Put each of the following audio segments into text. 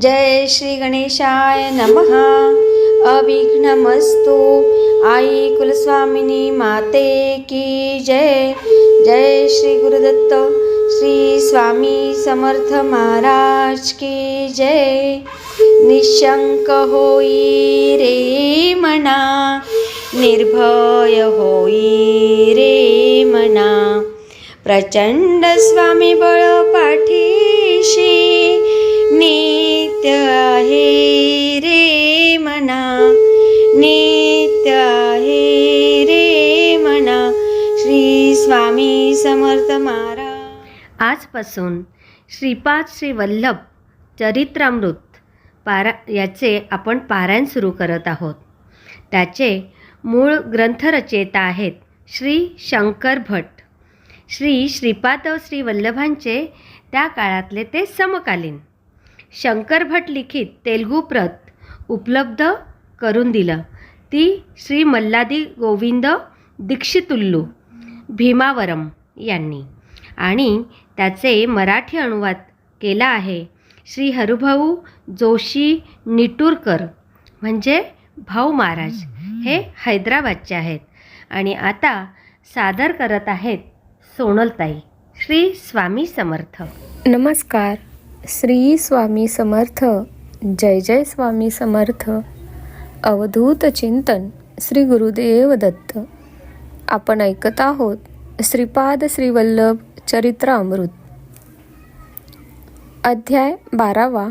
जय श्री गणेशाय नमः. अविघ्नमस्तु. आई कुलस्वामिनी माते की जय. जय श्री गुरुदत्त श्री स्वामी समर्थ महाराज की जय. निशंक होई रे मना, निर्भय होई रे मना. प्रचंड स्वामी बळ पाठीशी, नित्य आहे रे मना, नित्य आहे रे मना. श्री स्वामी समर्थ महाराज. आजपासून श्रीपाद श्री वल्लभ चरित्रामृत याचे आपण पारायण सुरू करत आहोत. त्याचे मूळ ग्रंथरचयिता आहेत श्री शंकर भट. श्रीपाद श्री वल्लभांचे त्या काळातले ते समकालीन. शंकर भट लिखित तेलुगू प्रत उपलब्ध करून दिलं ती श्री मल्लादी गोविंद दीक्षितुल्लू भीमावरम यांनी, आणि त्याचे मराठी अनुवाद केला आहे श्री हरिभाऊ जोशी निटूरकर, म्हणजे भाऊ महाराज. हे हैदराबादचे आहेत. आणि आता सादर करत आहेत सोनलताई. श्री स्वामी समर्थ. नमस्कार. श्री स्वामी समर्थ. जय जय स्वामी समर्थ. अवधूत चिंतन श्री गुरुदेव दत्त. आपण ऐकत आहोत श्रीपाद श्री वल्लभ चरित्रामृत. अध्याय 12.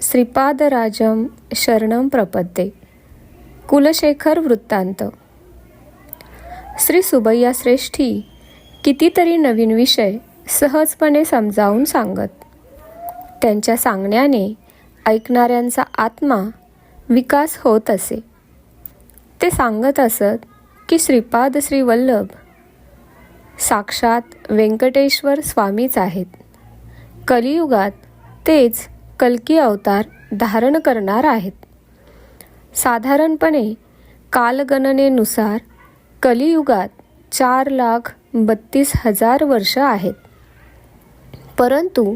श्रीपादराजम शरणम प्रपद्ये. कुलशेखर वृत्तांत. श्री सुबैया श्रेष्ठी कितीतरी नवीन विषय सहजपणे समजावून सांगत. त्यांच्या सांगण्याने ऐकणाऱ्यांचा आत्मा विकास होत असे. ते सांगत असत की श्रीपाद श्री वल्लभ साक्षात व्यंकटेश्वर स्वामीच आहेत. कलियुगात तेच कल्की अवतार धारण करणार आहेत. साधारणपणे कालगणनेनुसार कलियुगात 4,32,000 वर्ष आहेत. परंतु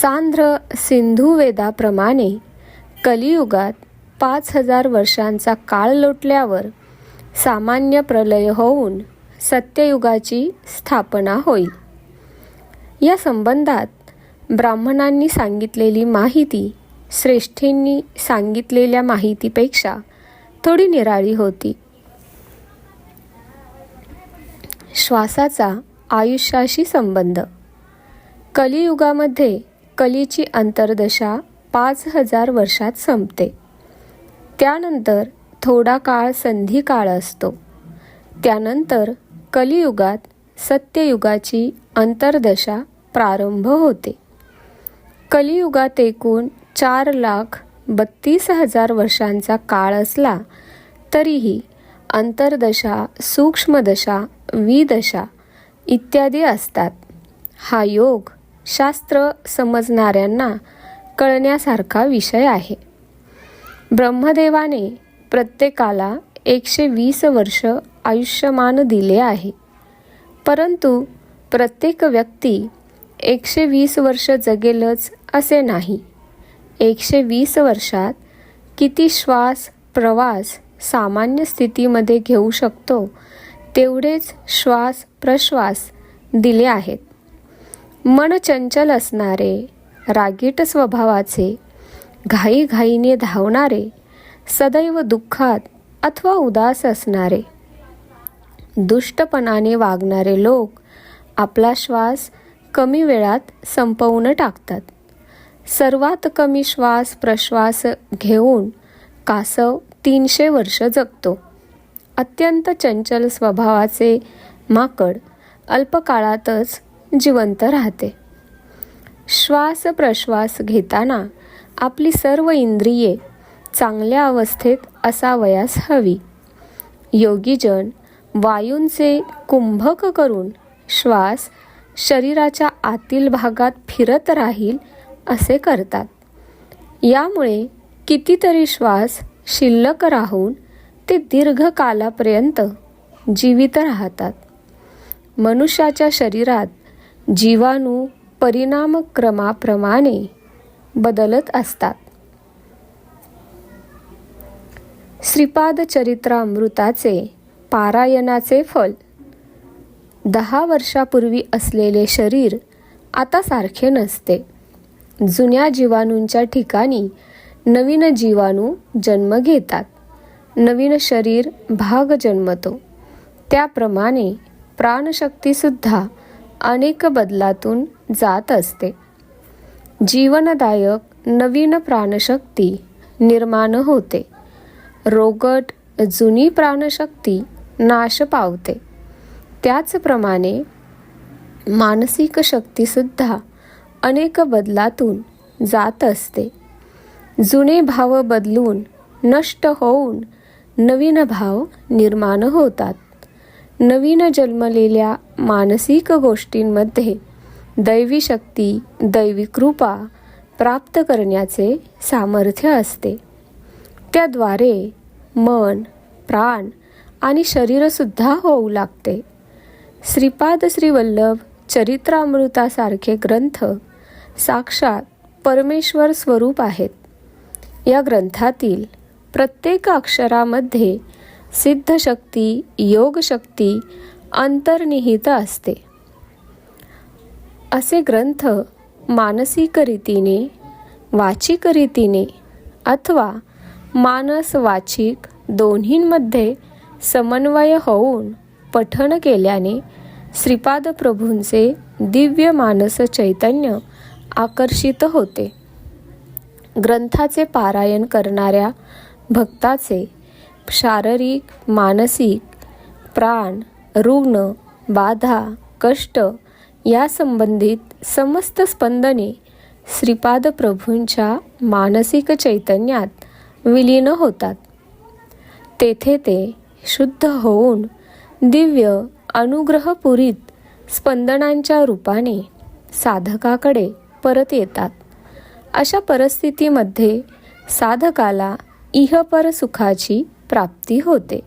सांध्र सिंधू वेदाप्रमाणे कलियुगात 5,000 वर्षांचा काळ लोटल्यावर सामान्य प्रलय होऊन सत्ययुगाची स्थापना होईल. या संबंधात ब्राह्मणांनी सांगितलेली माहिती श्रेष्ठींनी सांगितलेल्या माहितीपेक्षा थोडी निराळी होती. श्वासाचा आयुष्याशी संबंध. कलियुगामध्ये कलीची अंतर्दशा 5,000 वर्षात संपते. त्यानंतर थोडा काळ संधी काळ असतो. त्यानंतर कलियुगात सत्ययुगाची अंतर्दशा प्रारंभ होते. कलियुगात एकूण 4,32,000 वर्षांचा काळ असला तरीही अंतर्दशा, सूक्ष्मदशा, विदशा इत्यादी असतात. हा योग शास्त्र समजणाऱ्यांना कळण्यासारखा विषय आहे. ब्रह्मदेवाने प्रत्येकाला 120 वर्ष आयुष्यमान दिले आहे. परंतु प्रत्येक व्यक्ती 120 वर्ष जगेलच असे नाही. 120 वर्षात किती श्वास प्रवास सामान्य स्थितीमध्ये घेऊ शकतो तेवढेच श्वास प्रश्वास दिले आहेत. मन चंचल असणारे, रागीट स्वभावाचे, घाईघाईने धावणारे, सदैव दुःखात अथवा उदास असणारे, दुष्टपणाने वागणारे लोक आपला श्वास कमी वेळात संपवून टाकतात. सर्वात कमी श्वास प्रश्वास घेऊन कासव 300 वर्ष जगतो. अत्यंत चंचल स्वभावाचे माकड अल्पकाळातच जिवंत राहते. श्वास प्रश्वास घेताना आपली सर्व इंद्रिये चांगल्या अवस्थेत असावयास हवी. योगीजन वायूंचे कुंभक करून श्वास शरीराच्या आतील भागात फिरत राहील असे करतात. यामुळे कितीतरी श्वास शिल्लक राहून ते दीर्घकालापर्यंत जीवित राहतात. मनुष्याच्या शरीरात जीवाणू परिणामक्रमाप्रमाणे बदलत असतात. श्रीपाद चरित्रामृताचे पारायणाचे फल. 10 वर्षापूर्वी असलेले शरीर आता सारखे नसते. जुन्या जीवाणूंच्या ठिकाणी नवीन जीवाणू जन्म घेतात. नवीन शरीर भाग जन्मतो. त्याप्रमाणे प्राणशक्तीसुद्धा अनेक बदलातून जात असते. जीवनदायक नवीन प्राणशक्ती निर्माण होते. रोगट जुनी प्राणशक्ती नाश पावते. त्याचप्रमाणे मानसिक शक्तीसुद्धा अनेक बदलातून जात असते. जुने भाव बदलून नष्ट होऊन नवीन भाव निर्माण होतात. नवीन जन्मलेल्या मानसिक गोष्टींमध्ये दैवी शक्ती, दैवी कृपा प्राप्त करण्याचे सामर्थ्य असते. त्याद्वारे मन, प्राण आणि शरीरसुद्धा होऊ लागते. श्रीपाद श्रीवल्लभ चरित्रामृतासारखे ग्रंथ साक्षात परमेश्वर स्वरूप आहेत. या ग्रंथातील प्रत्येक अक्षरामध्ये सिद्धशक्ती, योगशक्ती अंतर्निहित असते. असे ग्रंथ मानसिक रीतीने, वाचिक रीतीने अथवा मानस वाचिक दोन्हींमध्ये समन्वय होऊन पठण केल्याने श्रीपाद प्रभूंचे दिव्य मानस चैतन्य आकर्षित होते. ग्रंथाचे पारायण करणाऱ्या भक्ताचे शारीरिक, मानसिक, प्राण, रुग्ण, बाधा, कष्ट या संबंधित समस्त स्पंदने श्रीपाद प्रभूंच्या मानसिक चैतन्यात विलीन होतात. तेथे ते शुद्ध होऊन दिव्य अनुग्रहपुरीत स्पंदनांच्या रूपाने साधकाकडे परत येतात. अशा परिस्थितीमध्ये साधकाला इहपर सुखाची प्राप्ती होते.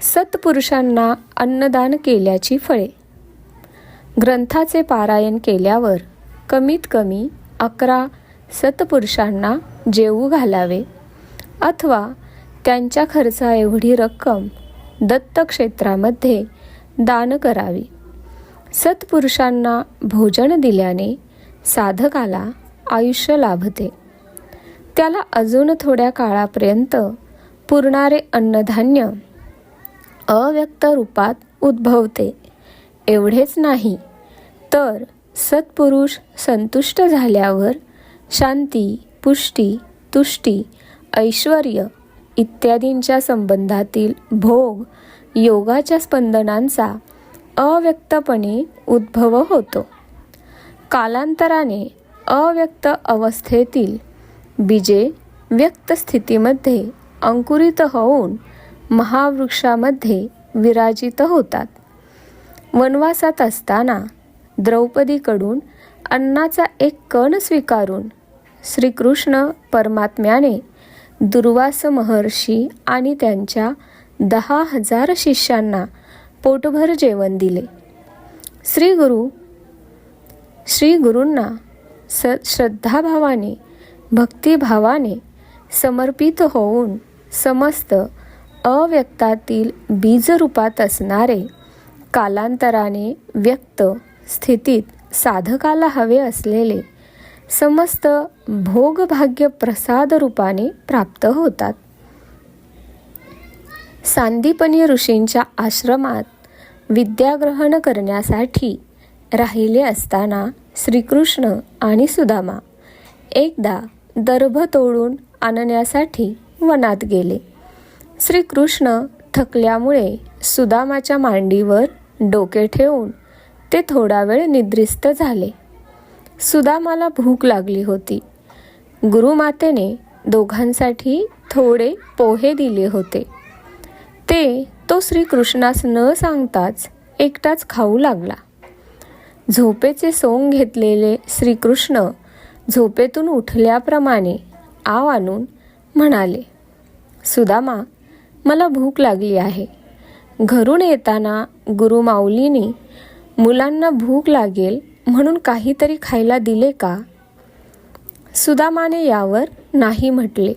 सत्पुरुषांना अन्नदान केल्याची फळे. ग्रंथाचे पारायण केल्यावर कमीत कमी 11 सत्पुरुषांना जेवू घालावे अथवा त्यांच्या खर्चाएवढी रक्कम दत्तक्षेत्रामध्ये दान करावी. सत्पुरुषांना भोजन दिल्याने साधकाला आयुष्य लाभते. त्याला अजून थोड्या काळापर्यंत पुरणारे अन्नधान्य अव्यक्त रूपात उद्भवते. एवढेच नाही तर सत्पुरुष संतुष्ट झाल्यावर शांती, पुष्टी, तुष्टी, ऐश्वर्य इत्यादींच्या संबंधातील भोग योगाच्या स्पंदनांचा अव्यक्तपणे उद्भव होतो. कालांतराने अव्यक्त अवस्थेतील बीजे व्यक्त स्थितीमध्ये अंकुरित होऊन महावृक्षामध्ये विराजित होतात. वनवासात असताना द्रौपदीकडून अन्नाचा एक कण स्वीकारून श्रीकृष्ण परमात्म्याने दुर्वास महर्षी आणि त्यांच्या 10,000 शिष्यांना पोटभर जेवण दिले. श्रीगुरूंना श्रद्धाभावाने, भक्तिभावाने समर्पित होऊन समस्त अव्यक्तातील बीजरूपात असणारे कालांतराने व्यक्त स्थितीत साधकाला हवे असलेले समस्त भोगभाग्य प्रसाद रूपाने प्राप्त होतात. सांदीपनी ऋषींच्या आश्रमात विद्याग्रहण करण्यासाठी राहिले असताना श्रीकृष्ण आणि सुदामा एकदा दर्भ तोडून आणण्यासाठी वनात गेले. श्रीकृष्ण थकल्यामुळे सुदामाच्या मांडीवर डोके ठेवून ते थोडा वेळ निद्रिस्त झाले. सुदामाला भूक लागली होती. गुरुमातेने दोघांसाठी थोडे पोहे दिले होते. तो श्रीकृष्णास न सांगताच एकटाच खाऊ लागला. झोपेचे सोंग घेतलेले श्रीकृष्ण झोपेतून उठल्याप्रमाणे आव आणून म्हणाले, सुदामा, मला भूक लागली आहे. घरून येताना गुरुमाऊलीने मुलांना भूक लागेल म्हणून काहीतरी खायला दिले का? सुदामाने यावर नाही म्हटले.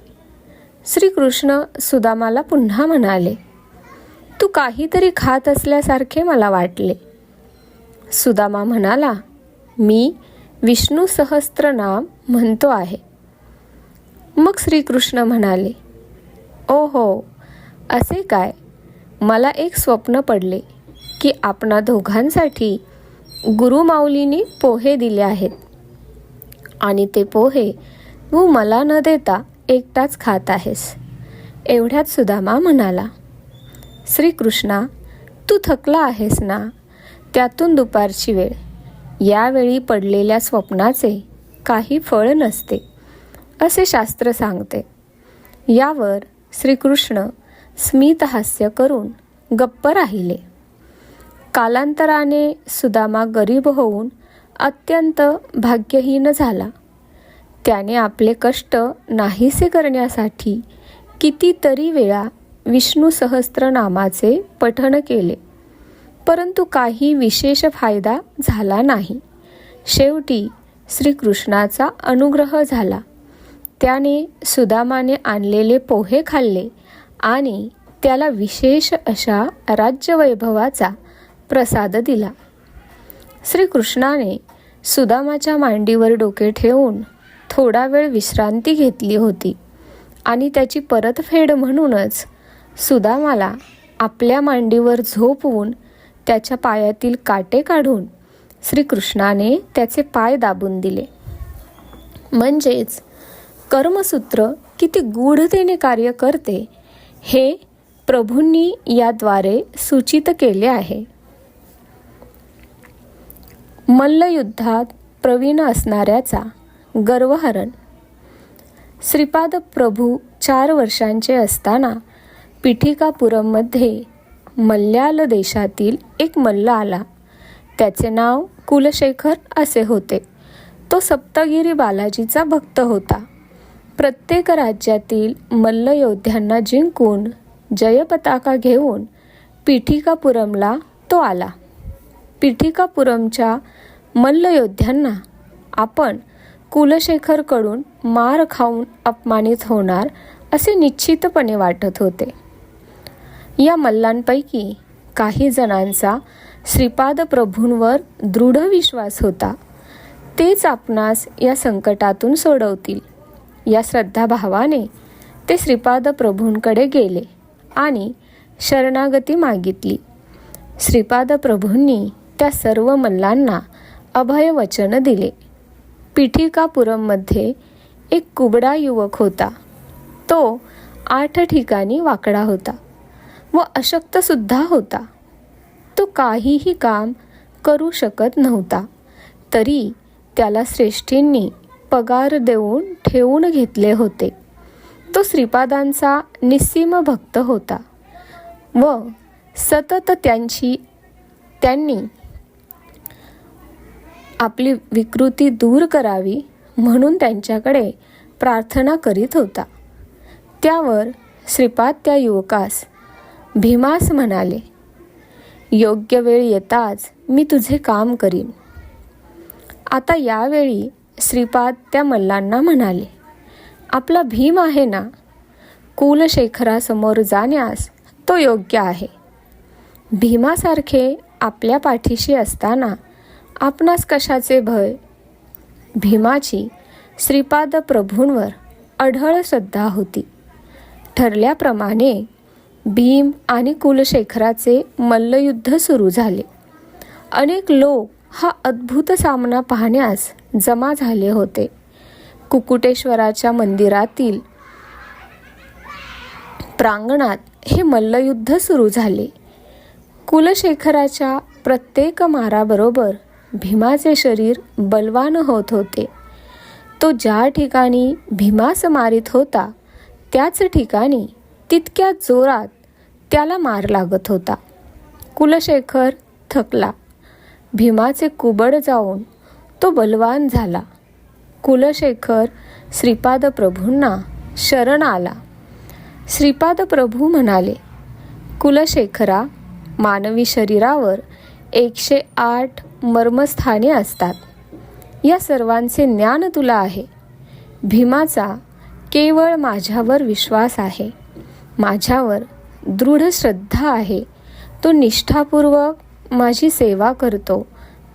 श्रीकृष्ण सुदामाला पुन्हा म्हणाले, तू काहीतरी खात असल्यासारखे मला वाटले. सुदामा म्हणाला, मी विष्णू सहस्त्रनाम म्हणतो आहे. मग श्रीकृष्ण म्हणाले, ओहो, असे काय? मला एक स्वप्न पडले की आपणा दोघांसाठी गुरुमाऊलींनी पोहे दिले आहेत आणि ते पोहे तू मला न देता एकटाच खात आहेस. एवढ्यात सुदामा म्हणाला, श्रीकृष्णा, तू थकला आहेस ना, त्यातून दुपारची वेळ, यावेळी पडलेल्या स्वप्नाचे काही फळ नसते असे शास्त्र सांगते. यावर श्रीकृष्ण स्मितहास्य करून गप्प राहिले. कालांतराने सुदामा गरीब होऊन अत्यंत भाग्यहीन झाला. त्याने आपले कष्ट नाहीसे करण्यासाठी कितीतरी वेळा विष्णू सहस्त्रनामाचे पठण केले, परंतु काही विशेष फायदा झाला नाही. शेवटी श्रीकृष्णाचा अनुग्रह झाला. त्याने सुदामाने आणलेले पोहे खाल्ले आणि त्याला विशेष अशा राज्यवैभवाचा प्रसाद दिला. श्रीकृष्णाने सुदामाच्या मांडीवर डोके ठेवून थोडा वेळ विश्रांती घेतली होती आणि त्याची परतफेड म्हणूनच सुदामाला आपल्या मांडीवर झोपवून त्याच्या पायातील काटे काढून श्रीकृष्णाने त्याचे पाय दाबून दिले. म्हणजेच कर्मसूत्र किती गूढतेने कार्य करते हे प्रभूंनी याद्वारे सूचित केले आहे. मल्लयुद्धात प्रवीण असणाऱ्याचा गर्वहरण. श्रीपाद प्रभू 4 वर्षांचे असताना पिठिकापुरममध्ये मल्याल देशातील एक मल्ल आला. त्याचे नाव कुलशेखर असे होते. तो सप्तगिरी बालाजीचा भक्त होता. प्रत्येक राज्यातील मल्लयोद्ध्यांना जिंकून जयपताका घेऊन पिठिकापुरमला तो आला. पिठिकापुरमच्या मल्लयोद्ध्यांना आपण कुलशेखरकडून मार खाऊन अपमानित होणार असे निश्चितपणे वाटत होते. या मल्लांपैकी काही जणांचा श्रीपाद प्रभूंवर दृढ विश्वास होता. तेच आपणास या संकटातून सोडवतील या श्रद्धाभावाने ते श्रीपाद प्रभूंकडे गेले आणि शरणागती मागितली. श्रीपाद प्रभूंनी त्या सर्व मल्लांना अभयवचन दिले. पिठिकापुरममध्ये एक कुबडा युवक होता. तो 8 ठिकाणी वाकडा होता व अशक्तसुद्धा होता. तो काहीही काम करू शकत नव्हता. तरी त्याला श्रेष्ठींनी पगार देऊन ठेवून घेतले होते. तो श्रीपादांचा निस्सीम भक्त होता व सतत त्यांनी आपली विकृती दूर करावी म्हणून त्यांच्याकडे प्रार्थना करीत होता. त्यावर श्रीपाद त्या युवकास भीमास म्हणाले, योग्य वेळ येताच मी तुझे काम करीन. आता यावेळी श्रीपाद त्या मल्लांना म्हणाले, आपला भीम आहे ना, कुलशेखरासमोर जाण्यास तो योग्य आहे. भीमासारखे आपल्या पाठीशी असताना आपणास कशाचे भय? भीमाची श्रीपाद प्रभूंवर अढळ श्रद्धा होती. ठरल्याप्रमाणे भीम आणि कुलशेखराचे मल्लयुद्ध सुरू झाले. अनेक लोक हा अद्भुत सामना पाहण्यास जमा झाले होते. कुकुटेश्वराच्या मंदिरातील प्रांगणात हे मल्लयुद्ध सुरू झाले. कुलशेखराच्या प्रत्येक माराबरोबर भीमाचे शरीर बलवान होत होते. तो ज्या ठिकाणी भीमास मारित होता त्याच ठिकाणी तितक्या जोरात त्याला मार लागत होता. कुलशेखर थकला. भीमाचे कुबड जाऊन तो बलवान झाला. कुलशेखर श्रीपाद प्रभूंना शरण आला. श्रीपाद प्रभू म्हणाले, कुलशेखरा, मानवी शरीरावर 108 मर्मस्थाने असतात. या सर्वांचे ज्ञान तुला आहे. भीमाचा केवळ माझ्यावर विश्वास आहे, माझ्यावर दृढ श्रद्धा आहे. तो निष्ठापूर्वक माझी सेवा करतो,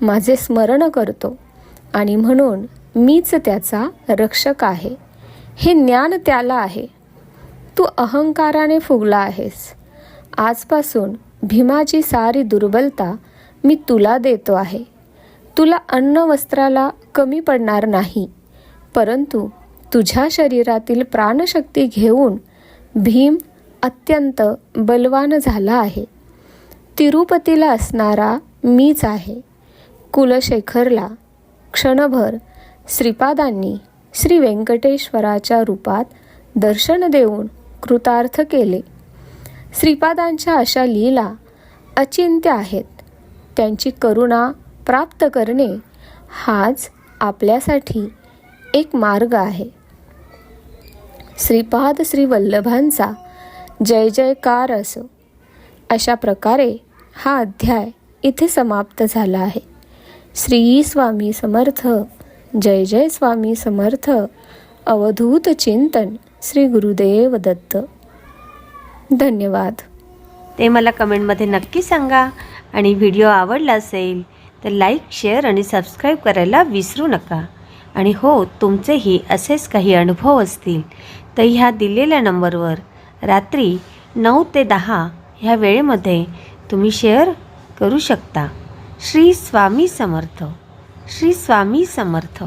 माझे स्मरण करतो आणि म्हणून मीच त्याचा रक्षक आहे. हे ज्ञान त्याला आहे. तू अहंकाराने फुगला आहेस. आजपासून भीमाची सारी दुर्बलता मी तुला देतो आहे. तुला अन्न वस्त्राला कमी पडणार नाही, परंतु तुझ्या शरीरातील प्राणशक्ती घेऊन भीम अत्यंत बलवान झाला आहे. तिरुपतीला असणारा मीच आहे. कुलशेखरला क्षणभर श्रीपादांनी श्री व्यंकटेश्वराच्या रूपात दर्शन देऊन कृतार्थ केले. श्रीपादांच्या अशा लीला अचिंत्य आहेत. त्यांची करुणा प्राप्त करणे हाच आपल्यासाठी एक मार्ग आहे. श्रीपाद श्री वल्लभांचा जय जयकार असो. अशा प्रकारे हा अध्याय इथे समाप्त झाला आहे. श्री स्वामी समर्थ. जय जय स्वामी समर्थ. अवधूत चिंतन श्री गुरुदेव दत्त. धन्यवाद. ते मला कमेंटमध्ये नक्की सांगा. आणि व्हिडिओ आवडला असेल तर लाईक, शेअर आणि सबस्क्राईब करायला विसरू नका. आणि हो, तुमचेही असेच काही अनुभव असतील तर ह्या दिलेल्या नंबरवर रात्री 9 ते 10 ह्या वेळेमध्ये तुम्ही शेअर करू शकता. श्री स्वामी समर्थ. श्री स्वामी समर्थ.